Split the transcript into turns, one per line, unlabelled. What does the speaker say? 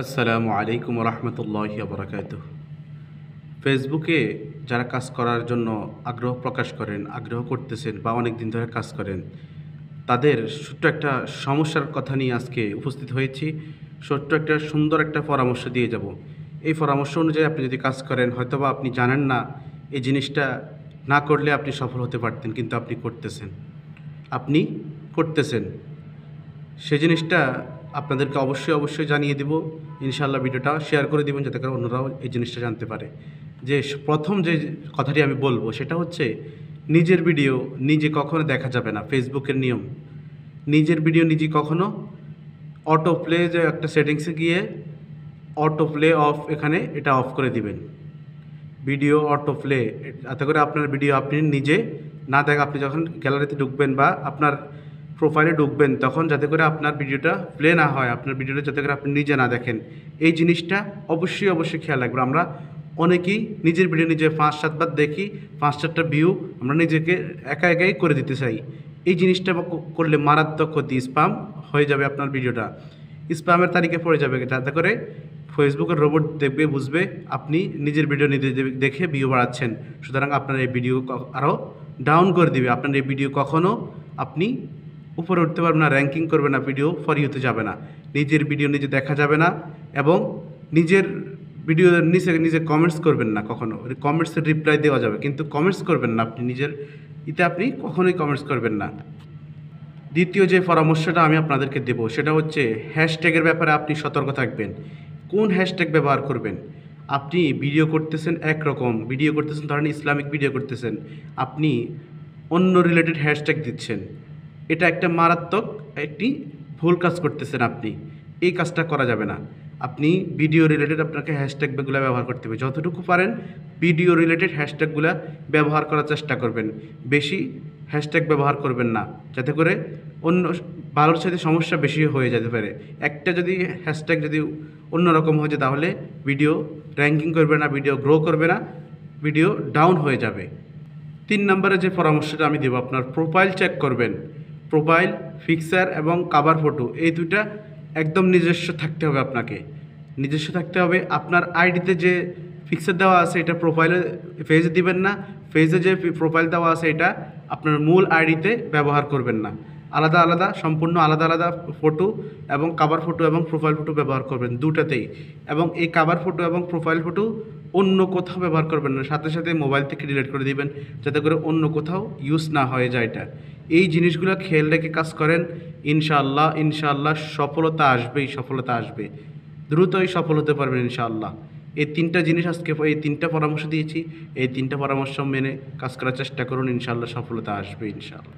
আসসালামু আলাইকুম রহমতুল্লাহি বারাকাতুহ। ফেসবুকে যারা কাজ করার জন্য আগ্রহ প্রকাশ করেন, আগ্রহ করতেছেন বা অনেক দিন ধরে কাজ করেন, তাদের ছোট্ট একটা সমস্যার কথা নিয়ে আজকে উপস্থিত হয়েছি। ছোট্ট একটা সুন্দর একটা পরামর্শ দিয়ে যাব। এই পরামর্শ অনুযায়ী আপনি যদি কাজ করেন, হয়তোবা আপনি জানেন না এই জিনিসটা না করলে আপনি সফল হতে পারতেন, কিন্তু আপনি করতেছেন। সে জিনিসটা আপনাদেরকে অবশ্যই জানিয়ে দিব। ইনশাআল্লাহ ভিডিওটা শেয়ার করে দিবেন যাতে করে অন্যরাও এই জিনিসটা জানতে পারে। যে প্রথম যে কথাটি আমি বলবো সেটা হচ্ছে, নিজের ভিডিও নিজে কখনো দেখা যাবে না। ফেসবুকের নিয়ম, নিজের ভিডিও নিজে কখনো অটো প্লে, যে একটা সেটিংসে গিয়ে অটো প্লে অফ, এখানে এটা অফ করে দিবেন। ভিডিও অটো প্লে, যাতে করে আপনার ভিডিও আপনি নিজে না দেখেন। আপনি যখন গ্যালারিতে ঢুকবেন বা আপনার প্রোফাইলে ঢুকবেন, তখন যাতে করে আপনার ভিডিওটা প্লে না হয়, আপনার ভিডিওটা যাতে করে আপনি নিজে না দেখেন, এই জিনিসটা অবশ্যই খেয়াল রাখবেন। আমরা অনেকেই নিজের ভিডিও নিজে 5-7 বার দেখি, 5-4টা ভিউ আমরা নিজেকে একাই করে দিতে চাই। এই জিনিসটা করলে মারাত্মক ক্ষতি, স্প্যাম হয়ে যাবে আপনার ভিডিওটা, স্প্যামের তালিকায় পড়ে যাবে। যাতে করে ফেসবুকের রোবট দেখবে, বুঝবে আপনি নিজের ভিডিও নিজে দেখে ভিউ বাড়াচ্ছেন। সুতরাং আপনার এই ভিডিও আরও ডাউন করে দিবে। আপনার এই ভিডিও কখনও আপনি উপরে উঠতে পারবে না, র্যাঙ্কিং করবে না, ভিডিও ফর ইউতে যাবে না, নিজের ভিডিও নিজে দেখা যাবে না। এবং নিজের ভিডিও নিজে কমেন্টস করবেন না কখনো। কমেন্টসের রিপ্লাই দেওয়া যাবে, কিন্তু কমেন্টস করবেন না আপনি নিজের আপনি কখনোই কমেন্টস করবেন না। দ্বিতীয় যে পরামর্শটা আমি আপনাদেরকে দেব সেটা হচ্ছে, হ্যাশট্যাগের ব্যাপারে আপনি সতর্ক থাকবেন। কোন হ্যাশট্যাগ ব্যবহার করবেন? আপনি ভিডিও করতেছেন একরকম, ভিডিও করতেছেন ধরেন ইসলামিক ভিডিও করতেছেন, আপনি অন্য রিলেটেড হ্যাশট্যাগ দিচ্ছেন, এটা একটা মারাত্মক একটি ভুল কাজ করতেছেন আপনি। এই কাজটা করা যাবে না। আপনি ভিডিও রিলেটেড আপনাকে হ্যাশট্যাগুলো ব্যবহার করতে হবে। যতটুকু পারেন ভিডিও রিলেটেড হ্যাশট্যাগুলো ব্যবহার করার চেষ্টা করবেন। বেশি হ্যাশট্যাগ ব্যবহার করবেন না, যাতে করে অন্য ভালোর সাথে সমস্যা বেশি হয়ে যেতে পারে। একটা যদি হ্যাশট্যাগ যদি অন্যরকম হয়ে যায়, তাহলে ভিডিও র্যাঙ্কিং করবে না, ভিডিও গ্রো করবে না, ভিডিও ডাউন হয়ে যাবে। 3 নম্বরে যে পরামর্শটা আমি দেবো, আপনার প্রোফাইল চেক করবেন। প্রোফাইল পিকচার এবং কাভার ফটো, এই দুইটা একদম নিজস্ব থাকতে হবে। আপনাকে নিজস্ব থাকতে হবে। আপনার আইডিতে যে পিকচার দেওয়া আছে এটা প্রোফাইলে, পেজে দিবেন না। পেজে যে প্রোফাইল দেওয়া আছে এটা আপনার মূল আইডিতে ব্যবহার করবেন না। সম্পূর্ণ আলাদা ফটো এবং কাভার ফটো এবং প্রোফাইল ফটো ব্যবহার করবেন দুটাতেই। এবং এই কাভার ফটো এবং প্রোফাইল ফটো অন্য কোথাও ব্যবহার করবেন না, সাথে মোবাইল থেকে ডিলিট করে দিবেন, যাতে করে অন্য কোথাও ইউজ না হয়ে যায় এটা। এই জিনিসগুলো খেয়াল রেখে কাজ করেন, ইনশাআল্লাহ সফলতা আসবে। দ্রুতই সফল হতে পারবেন ইনশাআল্লাহ। এই 3টা জিনিস আজকে, এই 3টা পরামর্শ দিয়েছি, এই 3টা পরামর্শ মেনে কাজ করার চেষ্টা করুন, ইনশাআল্লাহ সফলতা আসবে ইনশাআল্লাহ।